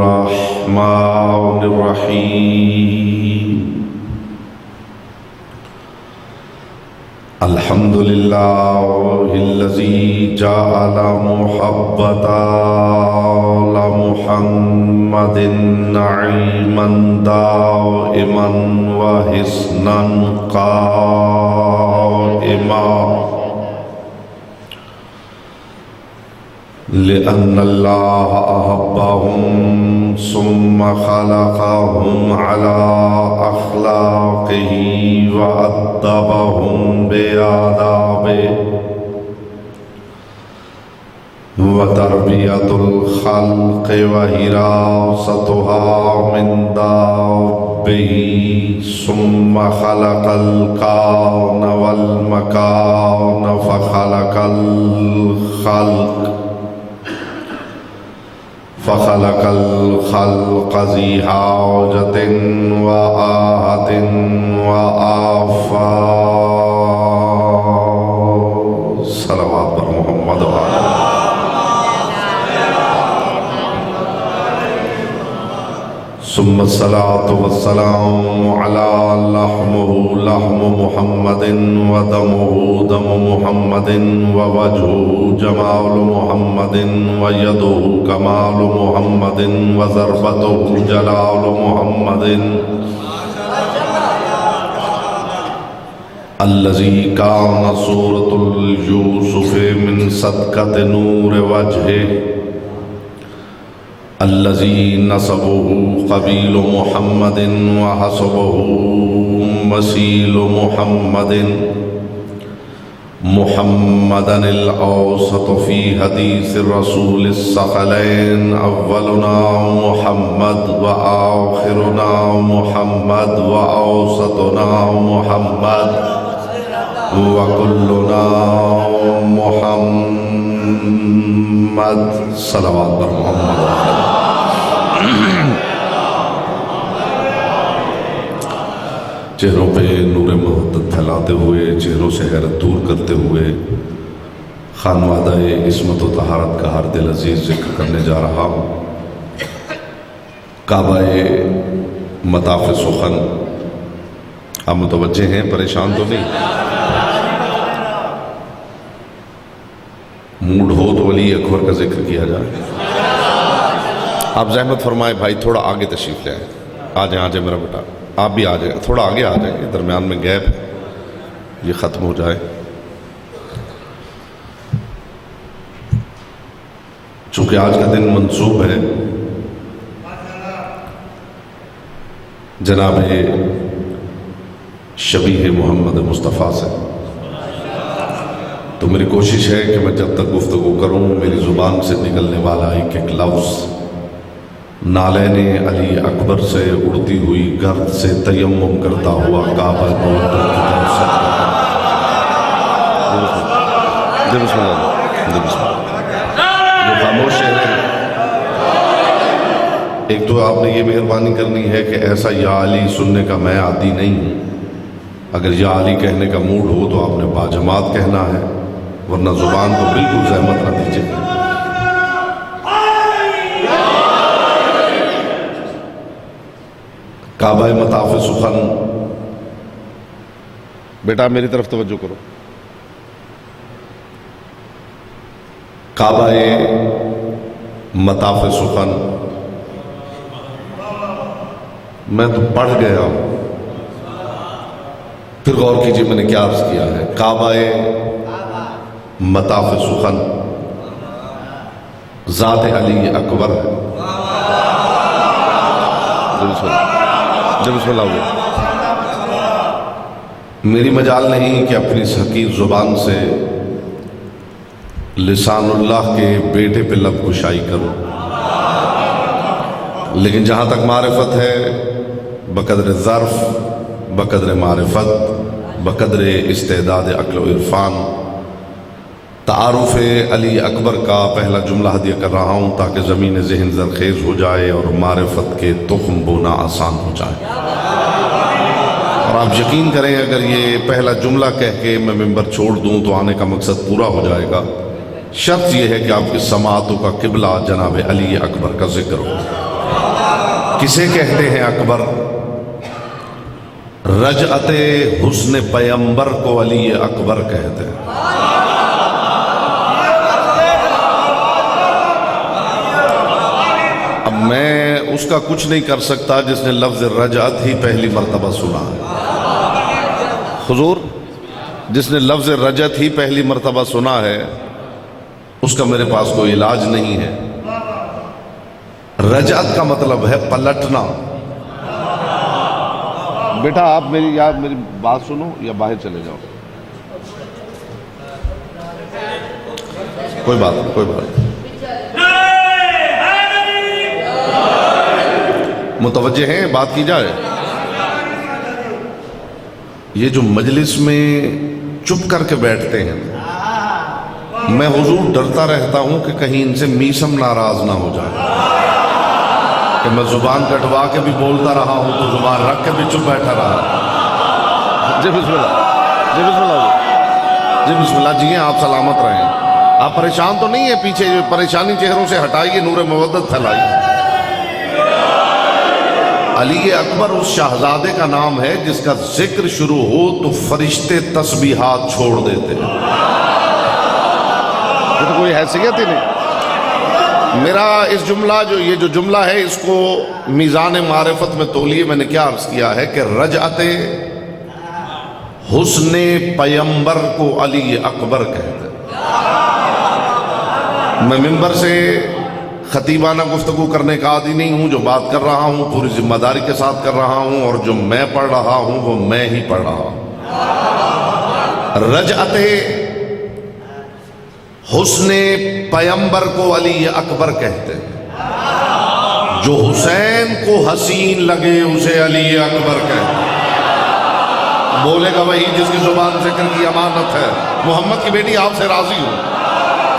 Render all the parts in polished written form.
बिस्मिल्लाहिर्रहमानिर्रहीम। अल्हम्दुलिल्लाहिल्लज़ी जअला मुहब्बता मुहम्मदिन नईमन दाइमन व हिस्नन काइमा लिअन्नल्लाह अहब्बहुम सुम्मा खलक़हुम अला अख़लाक़िही व अद्दबहुम बिआदाबिही व तरबियतुल ख़ल्क़ि व हिरासतुहा मिन दाब्बिही सुम्मा खलक़ल कान वल मकान फ़ख़लक़ल ख़ल्क़ ज़ी हाजतिन व आहतिन व आफ़ात। सलवात पर मोहम्मद व सुम्मा सलातु वस्सलामु अला लहमुहु लहमु मुहम्मदिन व दमुहु दमु मुहम्मदिन व वजहुहु जमालु मुहम्मदिन व यदुहु कमालु मुहम्मदिन व ज़रबतुहु जलालु मुहम्मदिन अल्लज़ी कान सूरतुल यूसुफ़ मिन सदक़ति नूर वजहिही अल्लज़ी नसबुहु क़बीलु मुहम्मदिन व हसबुहु मसीलु मुहम्मदिन मुहम्मदनिल औसतु फ़ी हदीस रसूलिस सक़लैन अव्वलुना मुहम्मद व आख़िरुना मुहम्मद व औसतुना मुहम्मद व कुल्लुना मुहम्मद। सलवात पर मोहम्मद। चेहरों पे नूर मोहब्बत फैलाते हुए, चेहरों से हैरत दूर करते हुए खानवादा इस्मत व तहारत का हर दिल अजीज जिक्र करने जा रहा हूँ। काबाए मताफ़ सुखन। आप मुतवज्जे हैं, परेशान तो नहीं? मूड हो तो वली अकबर का जिक्र किया जाए। आप जहमत फरमाए भाई, थोड़ा आगे तशरीफ़ ले आए। आ जाए मेरा बेटा, आप भी आ जाए, थोड़ा आगे आ जाए, दरमियान में गैप है, ये ख़त्म हो जाए। चूँकि आज का दिन मंसूब है जनाब शबीह मोहम्मद मुस्तफ़ा से, तो मेरी कोशिश है कि मैं जब तक गुफ्तगू करूँ मेरी ज़ुबान से निकलने वाला एक एक लफ्ज़ नालैने अली अकबर से उड़ती हुई गर्द से तयम्मुम करता हुआ काबा मुक़द्दस की तरफ से जो खामोश है। एक तो आपने ये मेहरबानी करनी है कि ऐसा या अली सुनने का मैं आदी नहीं हूँ। अगर या अली कहने का मूड हो तो आपने बाजमात कहना है, वरना ज़ुबान को बिल्कुल ज़हमत न दीजिए। काबाए मताफ़ सुखन। बेटा मेरी तरफ तवज्जो करो। काबाए मताफ़ सुखन मैं तो पढ़ गया हूं, फिर गौर कीजिए मैंने क्या अर्ज किया है। काबाए मताफ़ सुखन ज़ात अली अकबर है। जब मेरी मजाल नहीं कि अपनी इस हकीर ज़ुबान से लिसानुल्लाह के बेटे पे लब कुशाई करूं, लेकिन जहाँ तक मारिफत है बकदर ज़र्फ़, बकदर मारिफत, बकदर इस्तेदाद अक्ल व इरफ़ान तारुफ़ अली अकबर का पहला जुमला हदिया कर रहा हूँ ताकि ज़मीन ज़हन ज़रखेज़ हो जाए और मारिफत के तुख्म बोना आसान हो जाए। और आप यकीन करें अगर ये पहला जुमला कह के मैं मिंबर छोड़ दूँ तो आने का मकसद पूरा हो जाएगा। शर्त यह है कि आपकी समातों का किबला जनाब अली अकबर का जिक्र हो। किसे कहते हैं अकबर? रजअते हुस्न पैगंबर को अली अकबर कहते हैं। अब मैं उसका कुछ नहीं कर सकता जिसने लफ्ज रजअत ही पहली मर्तबा सुना है। हुजूर, जिसने लफ्ज रजत ही पहली मर्तबा सुना है उसका मेरे पास कोई इलाज नहीं है। रजअत का मतलब है पलटना। बेटा आप मेरी बात सुनो या बाहर चले जाओ। कोई बात नहीं, कोई बात नहीं। मुतवज्जे हैं, बात की जाए। ये जो मजलिस में चुप करके बैठते हैं, मैं हुजूर डरता रहता हूं कि कहीं इनसे मीसम नाराज ना हो जाए कि मैं जुबान कटवा के भी बोलता रहा हूं तो जुबान रख के भी चुप बैठा रहा। जी बिस्मिल्लाह, जी बिस्मिल्लाह, जी बिस्मिल्लाह। जी आप सलामत रहें। आप परेशान तो नहीं है? पीछे परेशानी चेहरों से हटाइए, नूर मोहब्बत फैलाइए। अली अकबर उस शहजादे का नाम है जिसका जिक्र शुरू हो तो फरिश्ते तस्बीहात छोड़ देते हैं। ये तो कोई हैसियत ही नहीं। मेरा इस जुमला ये जो जुमला है इसको मीज़ान मारिफत में तोलिए। मैंने क्या अर्ज किया है कि रजअते हुस्ने पैगंबर को अली अकबर कहते हैं। मैं मिंबर से खतीबाना गुफ्तगू करने का आदी नहीं हूँ। जो बात कर रहा हूँ पूरी जिम्मेदारी के साथ कर रहा हूँ और जो मैं पढ़ रहा हूँ वो मैं ही पढ़ रहा हूँ। रजअते हुस्ने पैगंबर को अली अकबर कहते हैं। जो हुसैन को हसीन लगे उसे अली अकबर कहते हैं। बोलेगा वही जिसकी जुबान जिक्र की अमानत है। मोहम्मद की बेटी आपसे राजी हूं,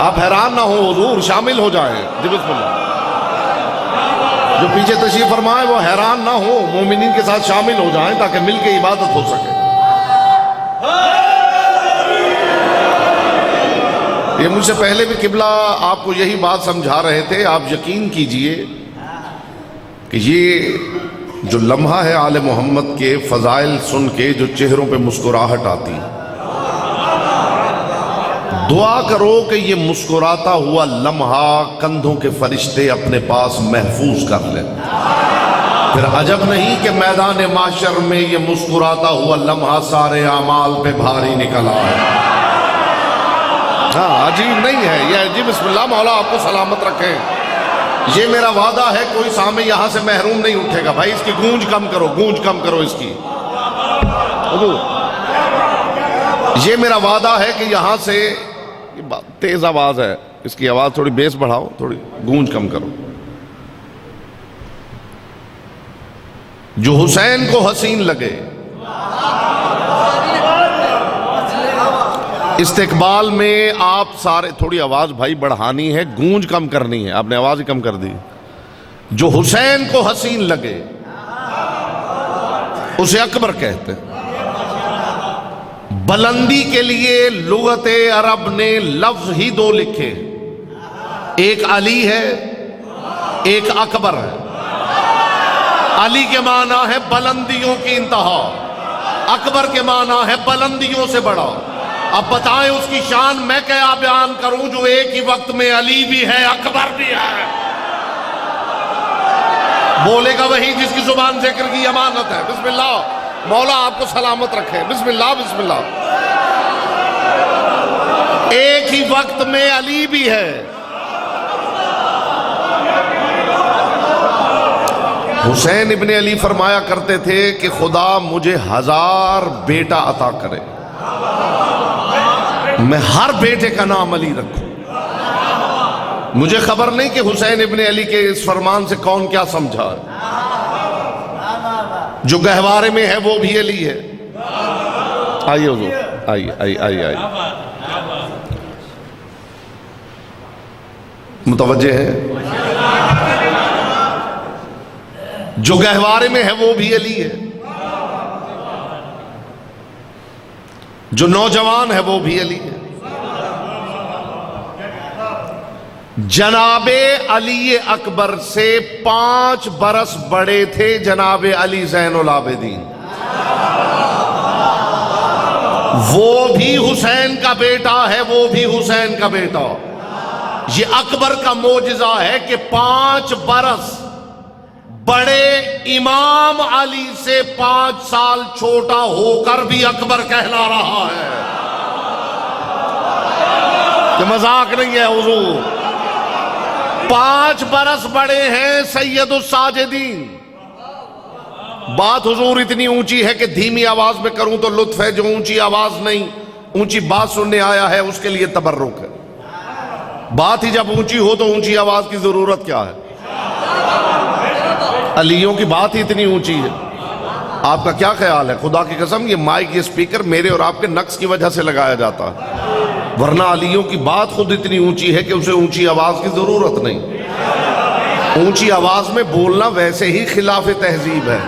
आप हैरान ना हो हुजूर, शामिल हो जाए। जी बिस्मिल्लाह। जो पीछे तशरीफ फरमाए वो हैरान ना हो, मोमिनीन के साथ शामिल हो जाएं ताकि मिलके इबादत हो सके। ये मुझसे पहले भी किबला आपको यही बात समझा रहे थे। आप यकीन कीजिए कि ये जो लम्हा है आले मोहम्मद के फजाइल सुन के जो चेहरों पे मुस्कुराहट आती, दुआ करो कि ये मुस्कुराता हुआ लम्हा कंधों के फरिश्ते अपने पास महफूज कर लें। फिर अजब नहीं कि मैदान माशर में ये मुस्कुराता हुआ लम्हा सारे आमाल पे भारी निकल आए। हाँ, अजीब नहीं है ये। जी बिस्मिल्लाह, मौला आपको सलामत रखे। ये मेरा वादा है, कोई सामे यहां से महरूम नहीं उठेगा। भाई इसकी गूंज कम करो, गूंज कम करो इसकी। ये मेरा वादा है कि यहां से तेज आवाज है, इसकी आवाज थोड़ी बेस बढ़ाओ, थोड़ी गूंज कम करो। जो हुसैन को हसीन लगे, इस्तेकबाल में आप सारे, थोड़ी आवाज भाई बढ़ानी है, गूंज कम करनी है। आपने आवाज ही कम कर दी। जो हुसैन को हसीन लगे उसे अकबर कहते हैं। बुलंदी के लिए लुगते अरब ने लफ्ज ही दो लिखे, एक अली है एक अकबर है। अली के माना है बुलंदियों की इंतहा, अकबर के माना है बुलंदियों से बड़ा। अब बताएं उसकी शान मैं क्या बयान करूं जो एक ही वक्त में अली भी है अकबर भी है। बोलेगा वही जिसकी जुबान जिक्र की अमानत है। बिस्मिल्लाह, मौला आपको सलामत रखे। बिस्मिल्लाह बिस्मिल्लाह। एक ही वक्त में अली भी है। हुसैन इब्ने अली फरमाया करते थे कि खुदा मुझे 1000 बेटा अता करे, मैं हर बेटे का नाम अली रखूं। मुझे खबर नहीं कि हुसैन इब्ने अली के इस फरमान से कौन क्या समझा। जो गहवारे में है वो भी अली है। आइए हुजूर, आइए आइए आइए आइए, मुतवज्जे है। जो गहवारे में है वो भी अली है, जो नौजवान है वो भी अली है। जनाबे अली अकबर से 5 बरस बड़े थे जनाबे अली ज़ैनुल आबिदीन। वो भी हुसैन का बेटा है, वो भी हुसैन का बेटा। ये अकबर का मोजिजा है कि 5 बरस बड़े इमाम अली से 5 साल छोटा होकर भी अकबर कहला रहा है। ये मजाक नहीं है हुजूर। 5 बरस बड़े हैं सैयदुस साजिदीन। बात हुजूर इतनी ऊंची है कि धीमी आवाज में करूं तो लुत्फ है, जो ऊंची आवाज नहीं ऊंची बात सुनने आया है उसके लिए तबर्रुक है। बात ही जब ऊंची हो तो ऊंची आवाज की जरूरत क्या है। अलियों की बात ही इतनी ऊंची है। आपका क्या ख्याल है? खुदा की कसम ये माइक ये स्पीकर मेरे और आपके नक्स की वजह से लगाया जाता है, वरना अलियों की बात खुद इतनी ऊंची है कि उसे ऊंची आवाज की जरूरत नहीं। ऊंची आवाज में बोलना वैसे ही खिलाफ तहजीब है।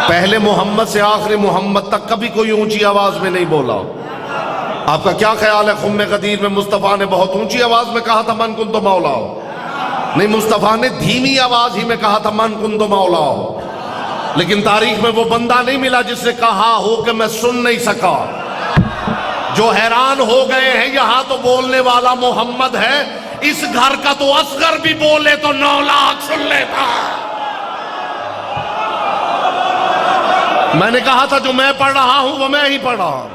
पहले मोहम्मद से आखिरी मोहम्मद तक कभी कोई ऊंची आवाज में नहीं बोला। आपका क्या ख्याल है? खुम्मे गदीर में मुस्तफा ने बहुत ऊंची आवाज में कहा था मन कुन तो मौला नहीं, मुस्तफा ने धीमी आवाज ही में कहा था मन कुन तो मौला। लेकिन तारीख में वो बंदा नहीं मिला जिसने कहा हो कि मैं सुन नहीं सका। जो हैरान हो गए हैं यहां तो बोलने वाला मोहम्मद है, इस घर का तो असगर भी बोले तो 9 लाख सुन लेता। मैंने कहा था जो मैं पढ़ रहा हूं वो मैं ही पढ़ रहा हूं।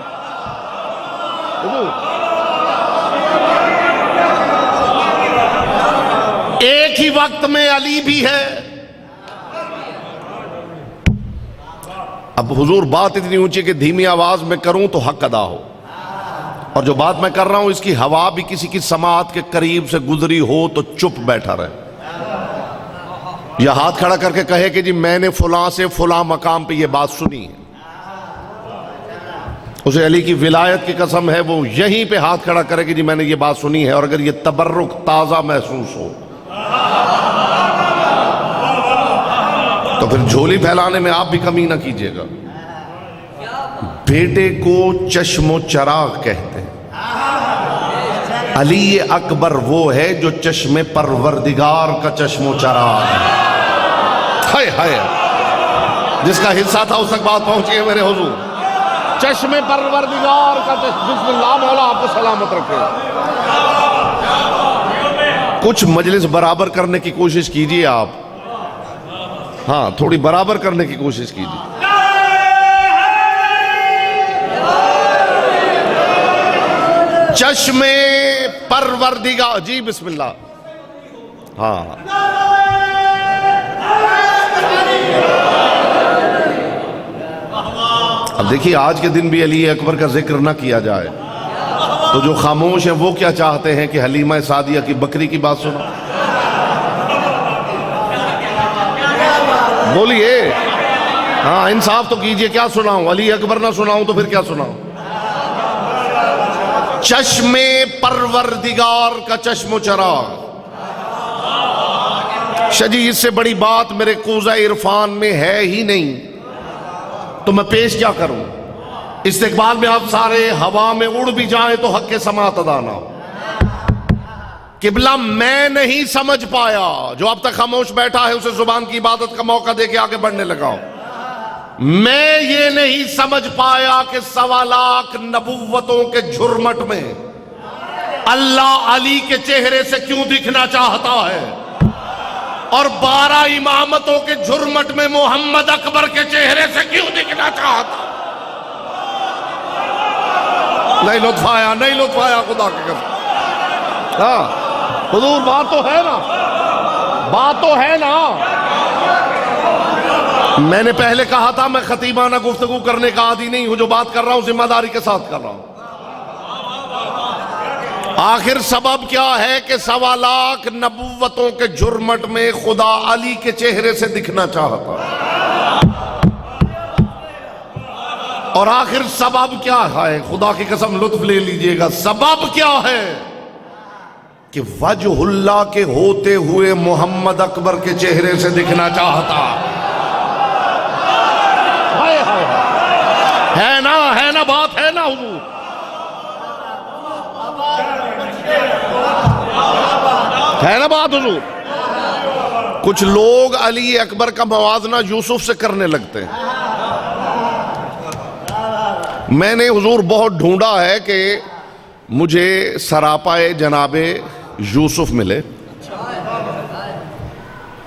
एक ही वक्त में अली भी है। अब हुजूर बात इतनी ऊंची कि धीमी आवाज में करूं तो हक अदा हो, और जो बात मैं कर रहा हूं इसकी हवा भी किसी की समाअत के करीब से गुजरी हो तो चुप बैठा रहे, या हाथ खड़ा करके कहे कि जी मैंने फुला से फुला मकाम पे ये बात सुनी है। उसे अली की विलायत की कसम है वो यहीं पे हाथ खड़ा करे कि जी मैंने ये बात सुनी है, और अगर ये तबर्रुक ताजा महसूस हो तो फिर झोली फैलाने में आप भी कमी ना कीजिएगा। बेटे को चश्मो चराग कहते हैं। अली अकबर वो है जो चश्मे परवरदिगार का चश्मो चराग है। हाय जिसका हिस्सा था उस तक बात पहुंची है मेरे हुजूर। चश्मे परवरदिगार का बिस्मिल्लाह, मौला आपको सलामत रखे। कुछ मजलिस बराबर करने की कोशिश कीजिए आप, हाँ थोड़ी बराबर करने की कोशिश कीजिए। चश्मे परवरदिगार जी बिस्मिल्लाह। हाँ अब देखिए आज के दिन भी अली अकबर का जिक्र ना किया जाए तो जो खामोश है वो क्या चाहते हैं कि हलीमा सादिया की बकरी की बात सुनो। बोलिए, हाँ इंसाफ तो कीजिए। क्या सुनाऊं? अली अकबर ना सुनाऊं तो फिर क्या सुनाऊं? चश्मे परवरदिगार का चश्मो चराग। शजी इससे बड़ी बात मेरे कूज़ा इरफान में है ही नहीं, तो मैं पेश क्या करूं? इस्तिकबाल में आप सारे हवा में उड़ भी जाएं तो हक के समात अदा ना हो। किबला मैं नहीं समझ पाया, जो अब तक खामोश बैठा है उसे जुबान की इबादत का मौका दे के आगे बढ़ने लगाओ। मैं ये नहीं समझ पाया कि 1.25 लाख नबुव्वतों के झुरमट में अल्लाह अली के चेहरे से क्यों दिखना चाहता है, और 12 इमामतों के झुरमट में मोहम्मद अकबर के चेहरे से क्यों दिखना चाहता। नहीं लुत्फ आया, नहीं लुत्फ आया खुदा के कसम। हाँ हुजूर बात तो है ना, बात तो है ना। मैंने पहले कहा था मैं खतीबाना गुफ्तगू करने का आदी नहीं हूं, जो बात कर रहा हूं जिम्मेदारी के साथ कर रहा हूं। आखिर सबब क्या है कि 1.25 लाख नबुव्वतों के झुरमट में खुदा अली के चेहरे से दिखना चाहता, और आखिर सबब क्या है? खुदा की कसम लुत्फ ले लीजिएगा, सबब क्या है कि वजहुल्लाह के होते हुए मोहम्मद अकबर के चेहरे से दिखना चाहता। हाय हाय है ना बात है ना हुजूर। है ना बात हुजूर? कुछ लोग अली अकबर का मवाजना यूसुफ से करने लगते हैं। मैंने हुजूर बहुत ढूंढा है कि मुझे सरापाए जनाबे यूसुफ मिले,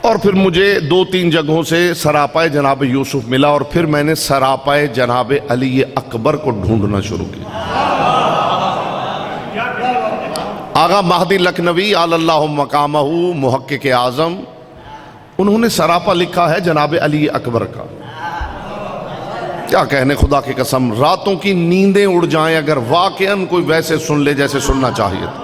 और फिर मुझे 2-3 जगहों से सरापाए जनाबे यूसुफ मिला, और फिर मैंने सरापाए जनाबे अली अकबर को ढूंढना शुरू किया। आगा महदी लखनवी अल्लाहु मकामहू मुहक्किक आज़म, उन्होंने सरापा लिखा है जनाबे अली अकबर का। क्या कहने, खुदा की कसम, रातों की नींदें उड़ जाएं अगर वाकईन कोई वैसे सुन ले जैसे सुनना चाहिए था।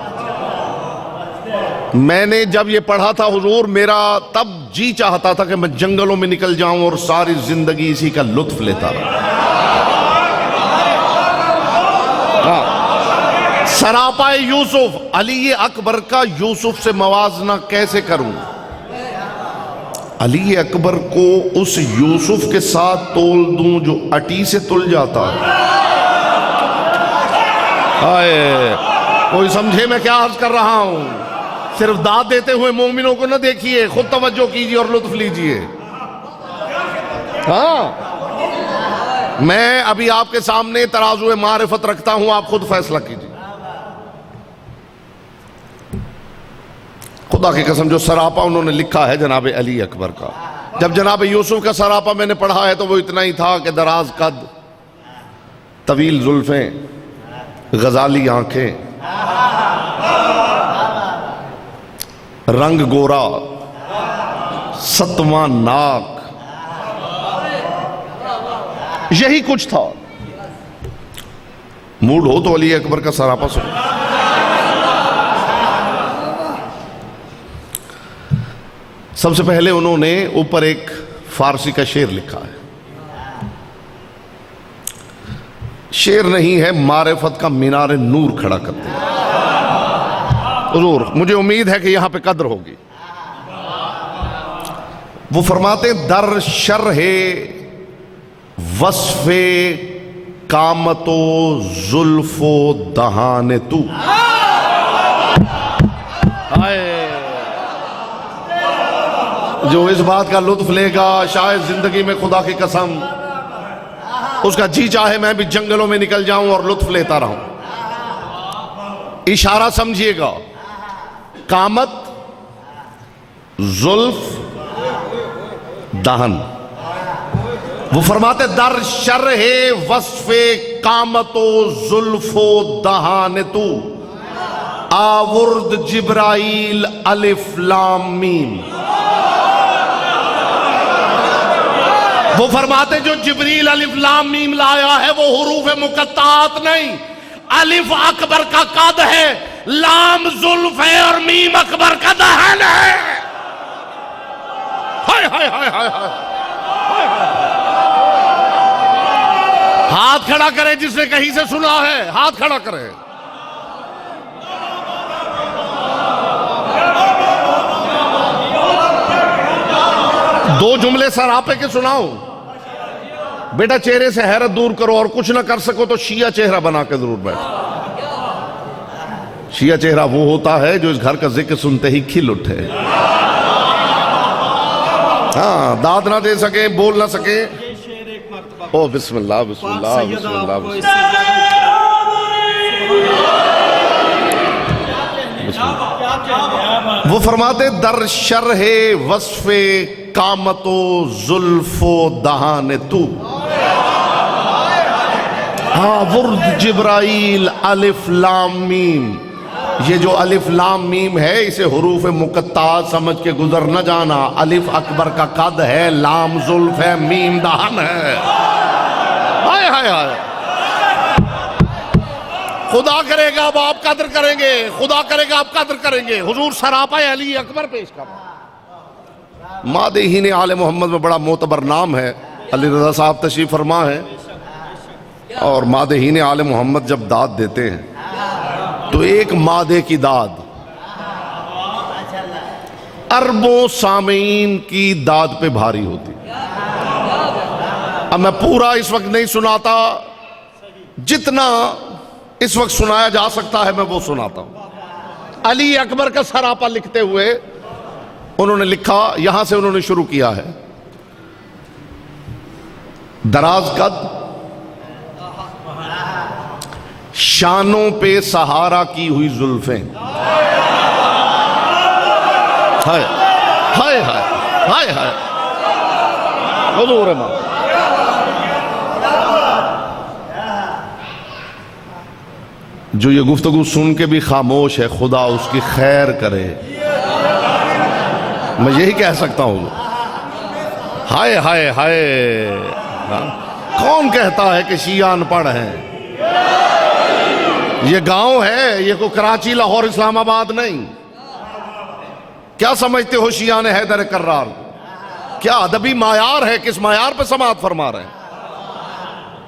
मैंने जब ये पढ़ा था हुजूर, मेरा तब जी चाहता था कि मैं जंगलों में निकल जाऊं और सारी जिंदगी इसी का लुत्फ लेता रहा। सरापाए यूसुफ, अली अकबर का यूसुफ से मवाजना कैसे करूं? अली अकबर को उस यूसुफ के साथ तोल दूं जो अटी से तुल जाता है। आए, कोई समझे मैं क्या अर्ज कर रहा हूं? सिर्फ दाद देते हुए मोमिनों को न देखिए, खुद तवज्जो कीजिए और लुत्फ लीजिए। हाँ, मैं अभी आपके सामने तराजुए मारिफत रखता हूं, आप खुद फैसला कीजिए। खुदा की कसम, जो सरापा उन्होंने लिखा है जनाबे अली अकबर का, जब जनाबे यूसुफ का सरापा मैंने पढ़ा है तो वो इतना ही था कि दराज कद, तवील जुल्फें, गजाली आंखें, रंग गोरा, सतवां नाक, यही कुछ था। मूड हो तो अली अकबर का सरापा सुनो। सबसे पहले उन्होंने ऊपर एक फारसी का शेर लिखा है। शेर नहीं है, मारिफत का मीनार नूर खड़ा करते हैं। हुजूर, मुझे उम्मीद है कि यहां पे कद्र होगी। वो फरमाते, दर शर्हे वस्फे कामतो जुल्फो दहाने तू। जो इस बात का लुत्फ लेगा शायद जिंदगी में, खुदा की कसम, उसका जी चाहे मैं भी जंगलों में निकल जाऊं और लुत्फ लेता रहूं। इशारा समझिएगा, कामत, जुल्फ, दहन। वो फरमाते, दर शर्हे वस्फे कामतो जुल्फो दहान तू, आवुर्द जिब्राइल अलिफ लाम मीम। वो फरमाते, जो जिब्रील अलिफ लाम मीम लाया है वो हुरूफ मुकत्तात नहीं, अलिफ अकबर का कद है, लाम जुल्फ है और मीम अकबर का दहन है। हाय हाय हाय हाय हाय। हाथ खड़ा करे जिसने कहीं से सुना है, हाथ खड़ा करे। दो जुमले सरापे के सुनाओ। बेटा, चेहरे से हैरत दूर करो, और कुछ ना कर सको तो शिया चेहरा बना के जरूर बैठो। शिया चेहरा वो होता है जो इस घर का जिक्र सुनते ही खिल उठे। हाँ, दाद ना दे सके, बोल ना सके। ओ बिस्मिल्लाह बिस्मिल्लाह बिस्मिल्लाह बिस्मिल्लाह। वो फरमाते, दर शर्हे वस्फे कामतो जुल्फो दहाने तू, आवुर्द जिब्राइल अलिफ लाम मीम। ये जो अलिफ लाम मीम है, इसे हुरूफ मुकत्तात समझ के गुजर न जाना। अलिफ अकबर का कद है, लाम जुल्फ है, मीम दहन है। हाय हाय हाय। खुदा करेगा अब आप कद्र करेंगे, खुदा करेगा आप कद्र करेंगे। हुजूर सरापा अली अकबर पेश कर। मादेहीन आले मोहम्मद में बड़ा मोतबर नाम है, अली रज़ा साहब तशरीफ फरमा है। और मादेहीन आले मोहम्मद जब दाद देते हैं तो एक मादे की दाद अरबों सामीन की दाद पे भारी होती। अब मैं पूरा इस वक्त नहीं सुनाता, जितना इस वक्त सुनाया जा सकता है मैं वो सुनाता हूं। अली अकबर का सरापा लिखते हुए उन्होंने लिखा, यहां से उन्होंने शुरू किया है, दराज कद, शानों पे सहारा की हुई जुल्फें, हाय हाय हाय हाय हाय, हुजूर मां, जो ये गुफ्तगू सुन के भी खामोश है, खुदा उसकी खैर करे, मैं यही कह सकता हूं। हाय हाय हाय, कौन कहता है कि शिया अनपढ़ हैं? ये गांव है, ये कोई कराची, लाहौर, इस्लामाबाद नहीं। क्या समझते हो शिया ने हैदर कर्रार? क्या अदबी मायार है? किस मायार पे समाअत फरमा रहे हैं?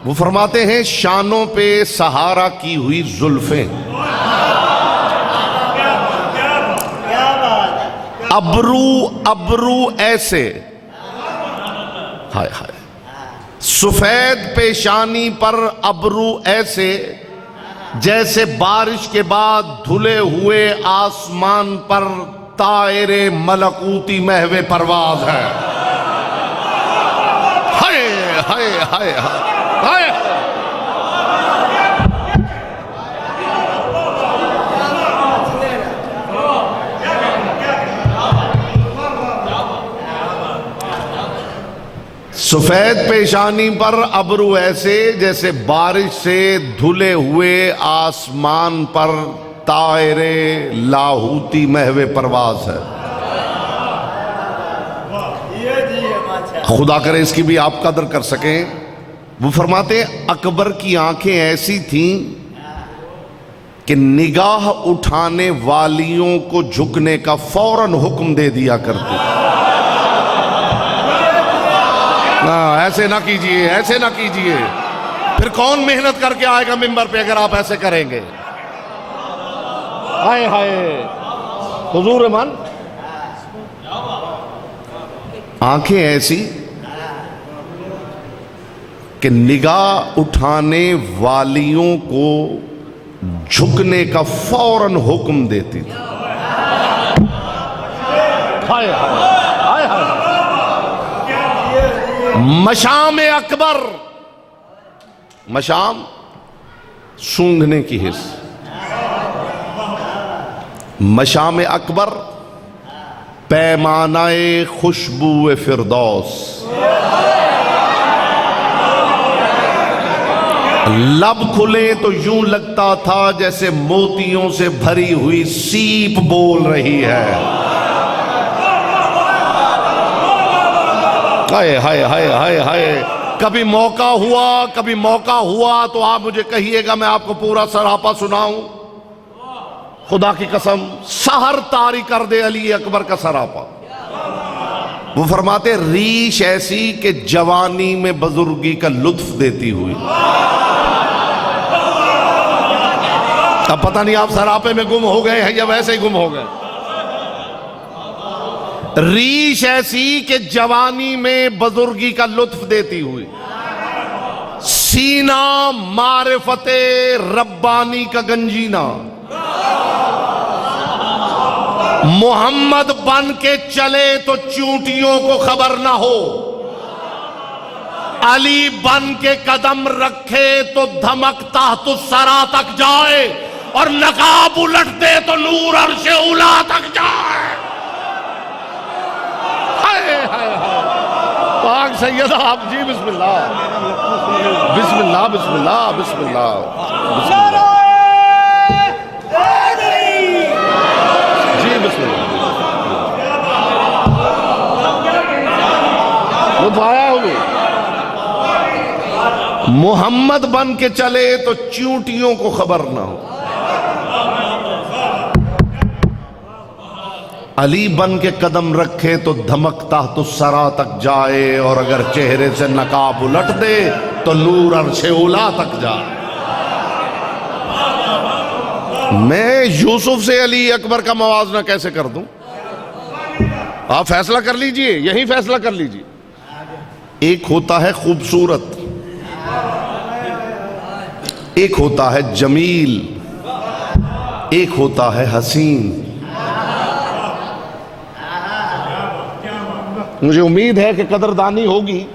वो फरमाते हैं शानों पे सहारा की हुई जुल्फें, अबरू अबरू ऐसे, हाय हाय, सफेद पेशानी पर अबरू ऐसे, जैसे बारिश के बाद धुले हुए आसमान पर तायरे मलकूती महवे परवाज है। हाय हाय हाय हाय, सफेद पेशानी पर अबरू ऐसे, जैसे बारिश से धुले हुए आसमान पर तायरे लाहूती महवे परवाज है। खुदा करे इसकी भी आप कदर कर सकें। वो फरमाते अकबर की आंखें ऐसी थीं कि निगाह उठाने वालियों को झुकने का फौरन हुक्म दे दिया करती। ना ऐसे ना कीजिए, ऐसे ना कीजिए, फिर कौन मेहनत करके आएगा मिंबर पे अगर आप ऐसे करेंगे? हाय हाय, हुजूर मन, आंखें ऐसी कि निगाह उठाने वालियों को झुकने का फौरन हुक्म देती थी। हाय हाय हाय, मशाम अकबर, मशाम सूंघने की हिस्स, मशाम अकबर पैमानाए खुशबू फिरदौस, लब खुले तो यूं लगता था जैसे मोतियों से भरी हुई सीप बोल रही है। हाय हाय हाय हाय हाय, कभी मौका हुआ तो आप मुझे कहिएगा, मैं आपको पूरा सरापा सुनाऊं। खुदा की कसम, सहर तारी कर दे अली अकबर का सरापा। वो फरमाते रीश ऐसी कि जवानी में बुजुर्गी का लुत्फ देती हुई। अब पता नहीं आप सरापे में गुम हो गए हैं या वैसे ही गुम हो गए। रीश ऐसी कि जवानी में बुजुर्गी का लुत्फ देती हुई, सीना मारिफते रब्बानी का गंजीना, मोहम्मद बन के चले तो चूंटियों को खबर ना हो, अली बन के कदम रखे तो धमकता तो सरा तक जाए, और नकाब उलट दे तो नूर अर्श उला तक जाए। हाय हाय हाय, पाक सैयदा आप जी, बिस्मिल्लाह बिस्मिल्लाह बिस्मिल्लाह बिस्मिल्लाह बिस्मिल्लाह जी, बिस्मिल्लाह। वो तो आया होगी, मोहम्मद बन के चले तो चूंटियों को खबर ना हो, अली बन के कदम रखे तो धमकता तो सरा तक जाए, और अगर चेहरे से नकाब उलट दे तो नूर अर्शे उला तक जाए। मैं यूसुफ से अली अकबर का मवाजना कैसे कर दूं? आप फैसला कर लीजिए, यही फैसला कर लीजिए। एक होता है खूबसूरत, एक होता है जमील, एक होता है हसीन। मुझे उम्मीद है कि कदरदानी होगी।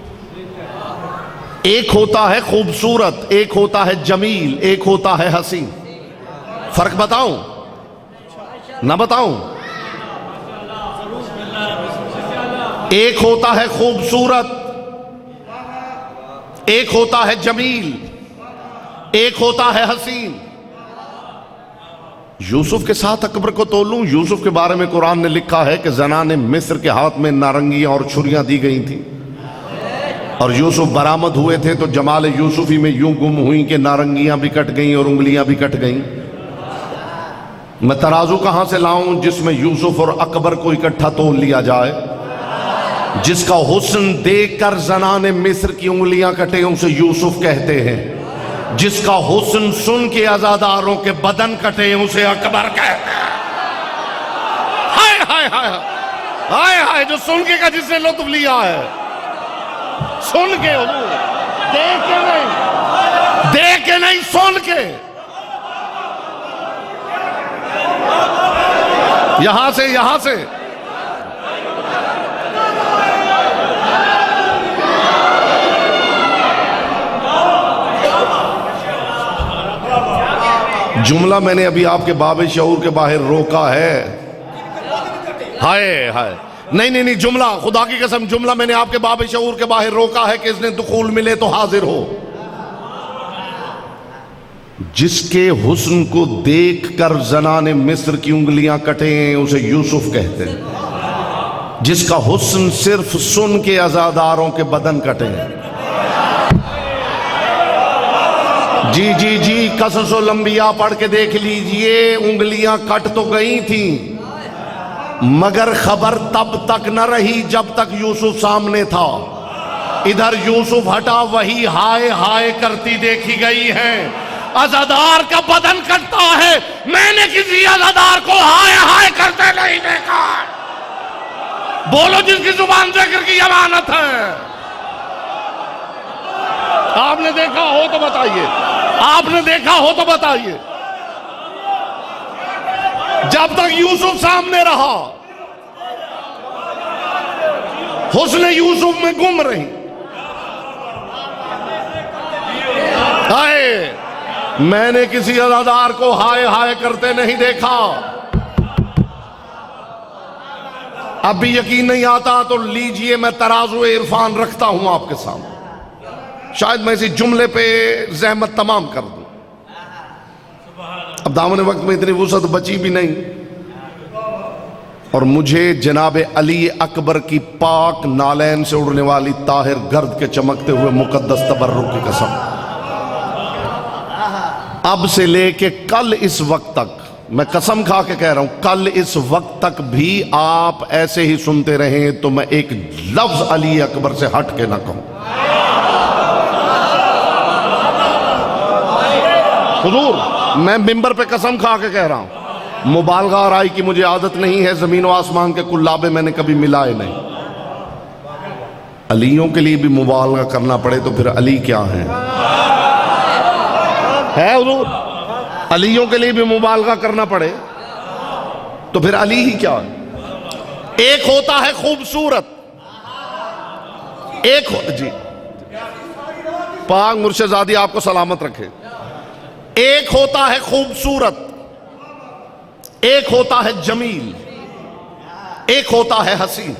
एक होता है खूबसूरत, एक होता है जमील, एक होता है हसीन। फर्क बताऊं ना बताऊं? एक होता है खूबसूरत, एक होता है जमील, एक होता है हसीन। यूसुफ के साथ अकबर को तोलूं? यूसुफ के बारे में कुरान ने लिखा है कि ज़नाने मिस्र के हाथ में नारंगियां और छुरियां दी गई थी, और यूसुफ बरामद हुए थे तो जमाल यूसुफी में यूं गुम हुई कि नारंगियां भी कट गईं और उंगलियां भी कट गईं। मैं तराजू कहां से लाऊं जिसमें यूसुफ और अकबर को इकट्ठा तोल लिया जाए? जिसका हुस्न देखकर ज़नाने मिस्र की उंगलियां कटे उसे यूसुफ कहते हैं। जिसका हुस्न सुन के अज़ादारों के बदन कटे उसे अकबर कहते हैं। हाय हाय हाय हाय हाय, जो सुन के का जिसने लुत्फ लिया है, सुन के, देख के नहीं, देख के नहीं, सुन के। यहां से जुमला मैंने अभी आपके बाब शऊर के बाहर रोका है। हाय हाय, नहीं, जुमला, खुदा की कसम, जुमला मैंने आपके बाब शऊर के बाहर रोका है कि इसने दुखूल मिले तो हाजिर हो। जिसके हुस्न को देखकर ज़नाने मिस्र की उंगलियां कटे उसे यूसुफ कहते हैं। जिसका हुस्न सिर्फ सुन के अज़ादारों के बदन कटे। जी, कससुल अंबिया पढ़ के देख लीजिए। उंगलियां कट तो गई थी, मगर खबर तब तक न रही जब तक यूसुफ सामने था। इधर यूसुफ हटा, वही हाय हाय करती देखी गई है। अज़ादार का बदन कटता है, मैंने किसी अज़ादार को हाय हाय करते नहीं देखा। बोलो जिसकी जुबान जिक्र की अमानत है। आपने देखा हो तो बताइए, आपने देखा हो तो बताइए। जब तक यूसुफ सामने रहा, हुस्न यूसुफ में गुम रही। हाय, मैंने किसी अज़ादार को हाय हाय करते नहीं देखा। अब भी यकीन नहीं आता तो लीजिए, मैं तराजू इरफान रखता हूं आपके सामने। शायद मैं इसी जुमले पे ज़हमत तमाम कर दूं। अब दामन वक्त में इतनी वुसअत बची भी नहीं, और मुझे जनाब अली अकबर की पाक नालैन से उड़ने वाली ताहिर गर्द के चमकते हुए मुकद्दस तबर्रुक की कसम, अब से लेके कल इस वक्त तक, मैं कसम खा के कह रहा हूं, कल इस वक्त तक भी आप ऐसे ही सुनते रहे तो मैं एक लफ्ज अली अकबर से हट के ना कहूं। हुजूर, मैं मिंबर पे कसम खा के कह रहा हूं, मुबालगा और राय की मुझे आदत नहीं है। जमीन व आसमान के कुल्लाबे मैंने कभी मिलाए नहीं। अलियों के लिए भी मुबालगा करना पड़े तो फिर अली क्या है हुजूर? अलियों के लिए भी मुबालगा करना पड़े तो फिर अली ही क्या है? एक होता है खूबसूरत, जी पाक मुर्शिदादी आपको सलामत रखे। एक होता है खूबसूरत, एक होता है जमील, एक होता है हसीन।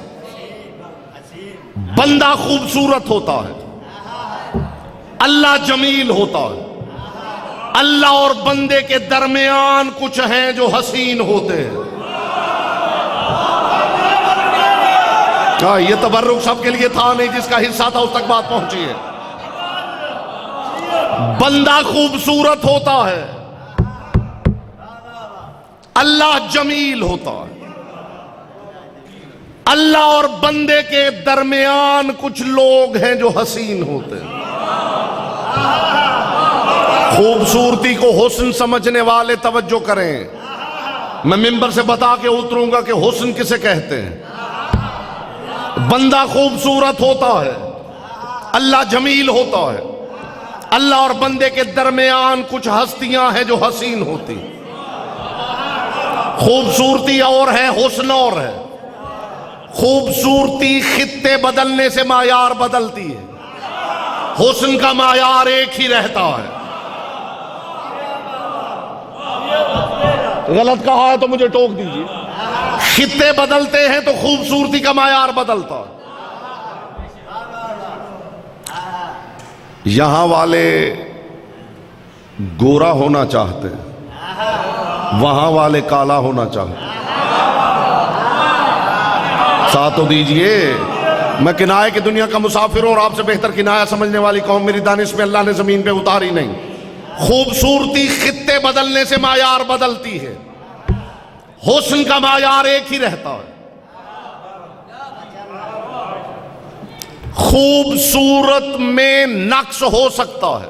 बंदा खूबसूरत होता है, अल्लाह जमील होता है। अल्लाह और बंदे के दरमियान कुछ हैं जो हसीन होते हैं। क्या ये तबर्रुक सबके लिए था? नहीं, जिसका हिस्सा था उस तक बात पहुंची है। बंदा खूबसूरत होता है, अल्लाह जमील होता है। अल्लाह और बंदे के दरमियान कुछ लोग हैं जो हसीन होते हैं। खूबसूरती को हुस्न समझने वाले तवज्जो करें। मैं मिंबर से बता के उतरूंगा कि हुस्न किसे कहते हैं। बंदा खूबसूरत होता है, अल्लाह जमील होता है। अल्लाह और बंदे के दरमियान कुछ हस्तियां हैं जो हसीन होती। खूबसूरती और है, हुस्न और है। खूबसूरती खित्ते बदलने से मायार बदलती है, हुस्न का मायार एक ही रहता है। गलत कहा है तो मुझे टोक दीजिए। खित्ते बदलते हैं तो खूबसूरती का मायार बदलता है। यहां वाले गोरा होना चाहते हैं, वहां वाले काला होना चाहते हैं। साथ तो दीजिए। मैं किनाए की दुनिया का मुसाफिर और आपसे बेहतर किनाया समझने वाली कौम मेरी दानिश में अल्लाह ने जमीन पे उतारी नहीं। खूबसूरती खित्ते बदलने से मायार बदलती है, हुस्न का मायार एक ही रहता है। खूबसूरत में नक्श हो सकता है,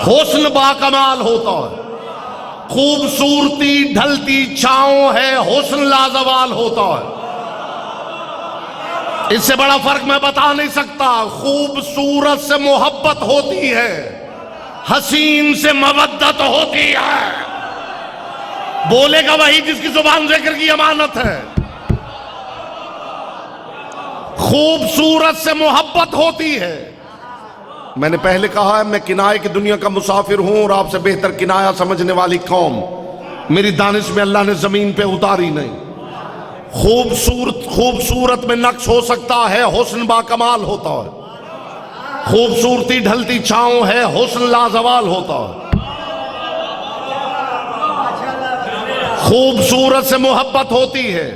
हुस्न बाकमाल होता है। खूबसूरती ढलती छांव है, हुस्न लाजवाल होता है। इससे बड़ा फर्क मैं बता नहीं सकता। खूबसूरत से मोहब्बत होती है, हसीन से मवद्दत होती है। बोलेगा वही जिसकी जुबान जिक्र की अमानत है। खूबसूरत से मोहब्बत होती है। मैंने पहले कहा है मैं किनाए की दुनिया का मुसाफिर हूं और आपसे बेहतर किनाया समझने वाली कौम मेरी दानिश में अल्लाह ने जमीन पे उतारी नहीं। खूबसूरत में नक्श हो सकता है, हुस्न बाकमाल होता है। खूबसूरती ढलती छांव है, हुस्न लाजवाल होता है। खूबसूरत से मोहब्बत होती है,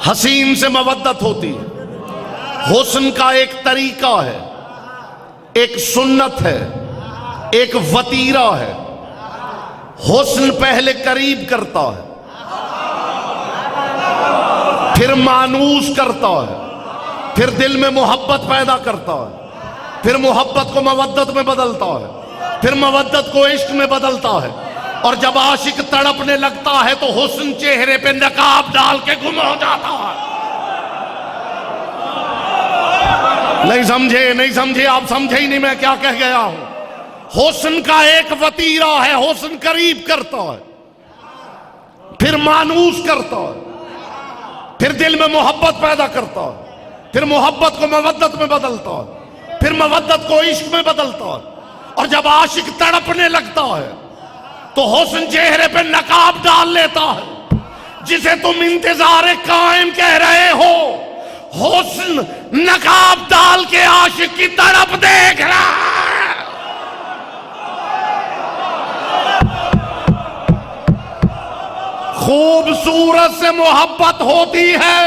हसीन से मवद्दत होती है। हुस्न का एक तरीका है, एक सुन्नत है, एक वतीरा है। हुस्न पहले करीब करता है, फिर मानूस करता है, फिर दिल में मोहब्बत पैदा करता है, फिर मोहब्बत को मवद्दत में बदलता है, फिर मवद्दत को इश्क में बदलता है। और जब आशिक तड़पने लगता है तो हुस्न चेहरे पे नकाब डाल के गुम हो जाता है। नहीं समझे आप समझे ही नहीं मैं क्या कह गया हूं। हुस्न का एक वतीरा है, हुस्न करीब करता है, फिर मानूस करता है, फिर दिल में मोहब्बत पैदा करता है, फिर मोहब्बत को मवद्दत में बदलता है, फिर मवद्दत को इश्क में बदलता है। और जब आशिक तड़पने लगता है तो हुस्न चेहरे पे नकाब डाल लेता है, जिसे तुम इंतजार कायम कह रहे हो। हुस्न नकाब डाल के आशिक की तड़प देख रहा है। खूबसूरत से मोहब्बत होती है,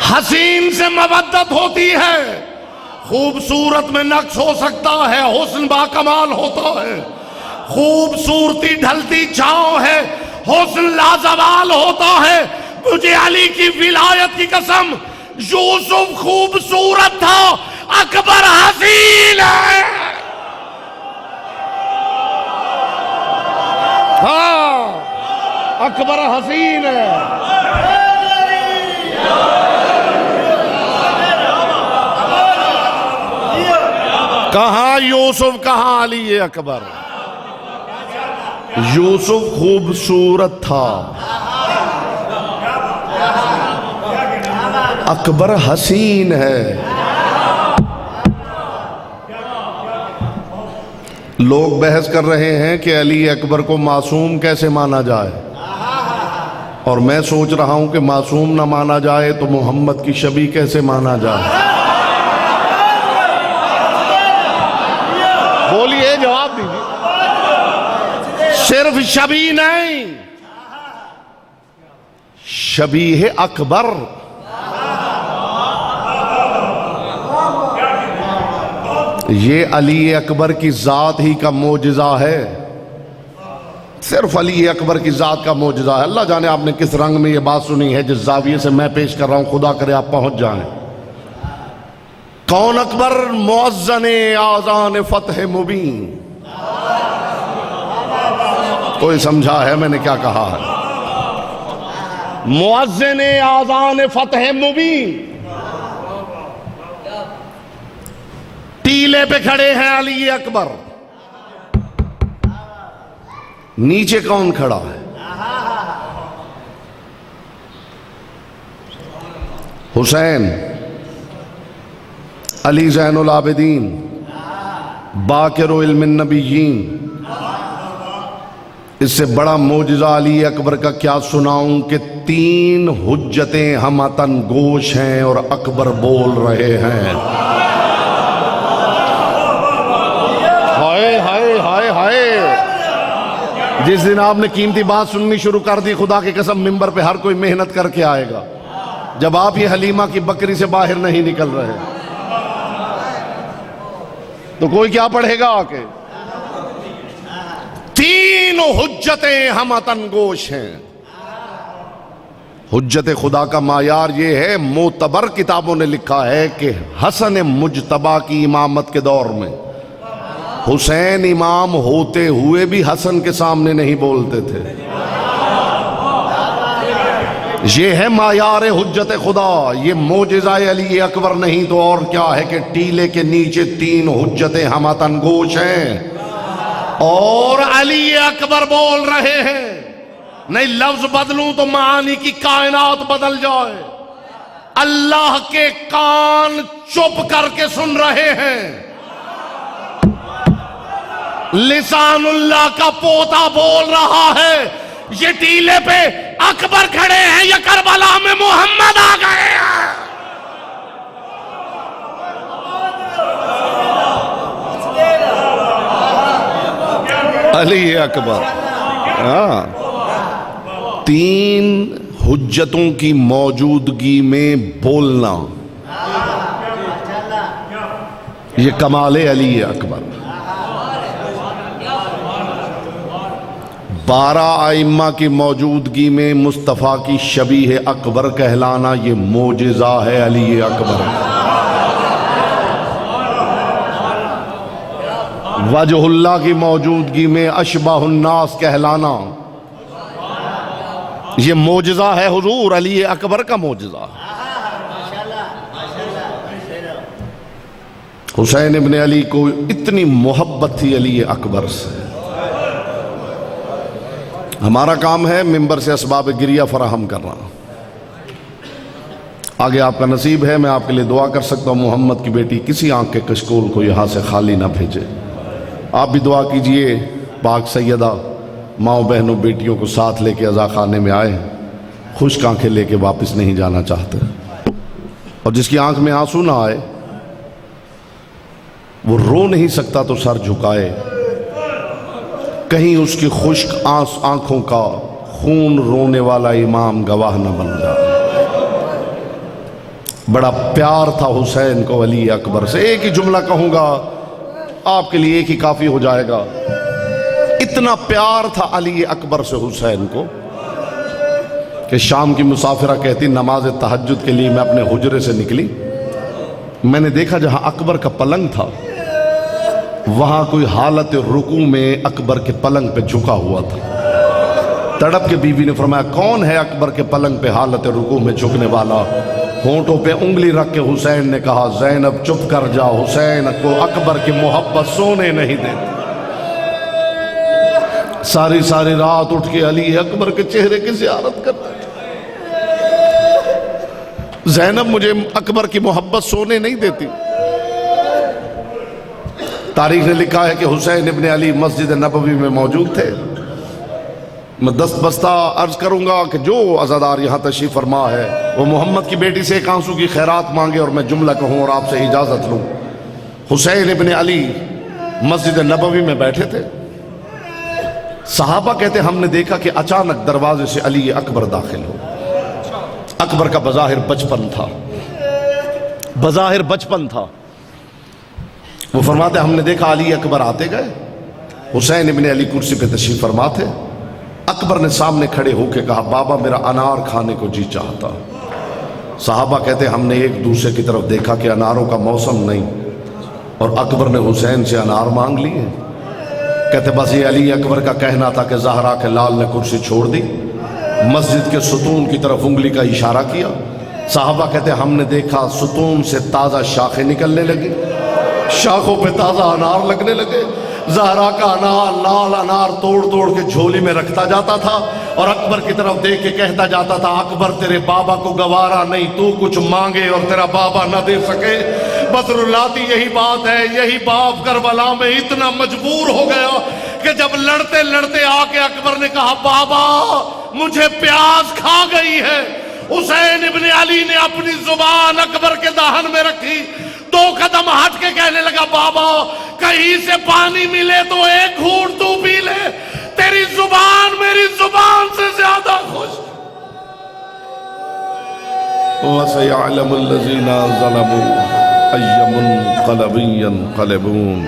हसीन से मवद्दत होती है। खूबसूरत में नक्श हो सकता है, हुस्न बाकमाल होता है। खूबसूरती ढलती छांव है, हुस्न लाजवाल होता है। मुझे अली की विलायत की कसम, यूसुफ खूबसूरत था, अकबर हसीन है। हाँ, अकबर हसीन है। कहां यूसुफ, कहां अली अकबर। यूसुफ खूबसूरत था, अकबर हसीन है। लोग बहस कर रहे हैं कि अली अकबर को मासूम कैसे माना जाए, और मैं सोच रहा हूं कि मासूम ना माना जाए तो मोहम्मद की शबी कैसे माना जाए। बोलिए, जवाब दीजिए। सिर्फ शबी नहीं, शबीह अकबर। ये अली अकबर की जात ही का मोजिजा है, सिर्फ अली अकबर की जात का मोजिजा है। अल्लाह जाने आपने किस रंग में ये बात सुनी है जिस जाविये से मैं पेश कर रहा हूं, खुदा करे आप पहुंच जाएं। कौन अकबर? मुअज़्ज़िन आज़ान फतह मुबीन। कोई समझा है मैंने क्या कहा है? मुअज़्ज़िन आज़ान फतह मुबीन। टीले पे खड़े हैं अली अकबर, नीचे कौन खड़ा है? हुसैन अली ज़ैनुल आबिदीन बाकिर इल्मिन नबिय्यीन। इससे बड़ा मोजिज़ा अली अकबर का क्या सुनाऊं कि 3 हुज्जतें हमतन गोश हैं और अकबर बोल रहे हैं। हाय हाय हाय हाय। जिस दिन आपने कीमती बात सुननी शुरू कर दी, खुदा की कसम मिंबर पे हर कोई मेहनत करके आएगा। जब आप ये हलीमा की बकरी से बाहर नहीं निकल रहे तो कोई क्या पढ़ेगा आके? 3 हुज्जतें हमतन गोश हैं। हुज्जत खुदा का मायार ये है, मोतबर किताबों ने लिखा है कि हसन मुजतबा की इमामत के दौर में हुसैन इमाम होते हुए भी हसन के सामने नहीं बोलते थे। ये है मायार हुज्जत खुदा, ये मोजिज़ा अली अकबर नहीं तो और क्या है कि टीले के नीचे 3 हुज्जतें हमतन गोश हैं और अली अकबर बोल रहे हैं। नहीं लफ्ज बदलूं तो मानी की कायनात बदल जाए। अल्लाह के कान चुप करके सुन रहे हैं। लिसानुल्लाह का पोता बोल रहा है। ये टीले पे अकबर खड़े हैं या करबला में मोहम्मद आ गए हैं। अली अकबर। हाँ, 3 हुज्जतों की मौजूदगी में बोलना, ये कमाले अली अकबर। 12 आइम्मा की मौजूदगी में मुस्तफ़ा की शबीह अकबर कहलाना, ये मोजिज़ा है अली अकबर। वजहुल्लाह की मौजूदगी में अशबाहुन्नास कहलाना, ये मोजिज़ा है हुजूर अली अकबर का मोजिज़ा। हुसैन इब्न अली को इतनी मोहब्बत थी अली अकबर से। हमारा काम है मिंबर से असबाब गिरिया फराहम करना। आगे आपका नसीब है, मैं आपके लिए दुआ कर सकता हूँ मोहम्मद की बेटी किसी आंख के कशकोल को यहाँ से खाली ना भेजे। आप भी दुआ कीजिए पाक सैयदा माओ बहनों बेटियों को साथ लेके अज़ा खाने में आए, खुश्क आंखें लेके वापस नहीं जाना चाहते। और जिसकी आंख में आंसू ना आए वो रो नहीं सकता तो सर झुकाए, कहीं उसकी खुश्क आंखों का खून रोने वाला इमाम गवाह न बन जाए। बड़ा प्यार था हुसैन को अली अकबर से। एक ही जुमला कहूंगा आपके लिए, एक ही काफी हो जाएगा। इतना प्यार था अली अकबर से हुसैन को कि शाम की मुसाफिरा कहती नमाज तहज्जुद के लिए मैं अपने हुजरे से निकली। मैंने देखा जहां अकबर का पलंग था वहां कोई हालत रुकू में अकबर के पलंग पे झुका हुआ था। तड़प के बीवी ने फरमाया कौन है अकबर के पलंग पे हालत रुकू में झुकने वाला? होंठों पे उंगली रख के हुसैन ने कहा ज़ैनब चुप कर जा, हुसैन को अकबर की मोहब्बत सोने नहीं देती। सारी सारी रात उठ के अली अकबर के चेहरे की ज़ियारत करता। ज़ैनब मुझे अकबर की मोहब्बत सोने नहीं देती। तारीख ने लिखा है कि हुसैन इब्न अली मस्जिद नबवी में मौजूद थे। मैं दस्त बस्ता अर्ज करूंगा कि जो अज़ादार यहाँ तशरीफ़ फरमा है वो मोहम्मद की बेटी से एक आंसू की खैरात मांगे और मैं जुमला कहूँ और आपसे इजाज़त लूँ। हुसैन इब्न अली मस्जिद नबवी में बैठे थे। सहाबा कहते हमने देखा कि अचानक दरवाजे से अली अकबर दाखिल हो। अकबर का बज़ाहिर बचपन था, बज़ाहिर बचपन था। वो फरमाते हमने देखा अली अकबर आते गए, हुसैन इब्न अली कुर्सी पे तशरीफ़ फरमा थे। अकबर ने सामने खड़े होकर कहा बाबा मेरा अनार खाने को जी चाहता। सहाबा कहते हमने एक दूसरे की तरफ देखा कि अनारों का मौसम नहीं और अकबर ने हुसैन से अनार मांग लिए। कहते बस ये अली अकबर का कहना था कि ज़हरा के लाल ने कुर्सी छोड़ दी, मस्जिद के सुतून की तरफ उंगली का इशारा किया। साहबा कहते हमने देखा सुतून से ताज़ा शाखें निकलने लगी, शाखों पे ताज़ा अनार लगने लगे। ज़हरा का अनार, लाल अनार तोड़ तोड़ के झोली में रखता जाता था और अकबर की तरफ देख के कहता जाता था, अकबर तेरे बाबा को गवारा नहीं, तू कुछ मांगे और तेरा बाबा न दे सके। बसरुल्लाती यही बात है, यही बाप करबला में इतना मजबूर हो गया कि जब लड़ते लड़ते आके अकबर ने कहा, बाबा मुझे प्यास खा गई है। हुसैन इब्ने अली ने अपनी जुबान अकबर के दाहन में रखी, 2 कदम हट के कहने लगा, बाबा कहीं से पानी मिले तो एक घूंट तू पी ले, तेरी जुबान मेरी जुबान से ज्यादा खुश। वसयअलमुल्लज़ीना ज़लमू अय्युमुन्क़लबिन यन्क़लिबून।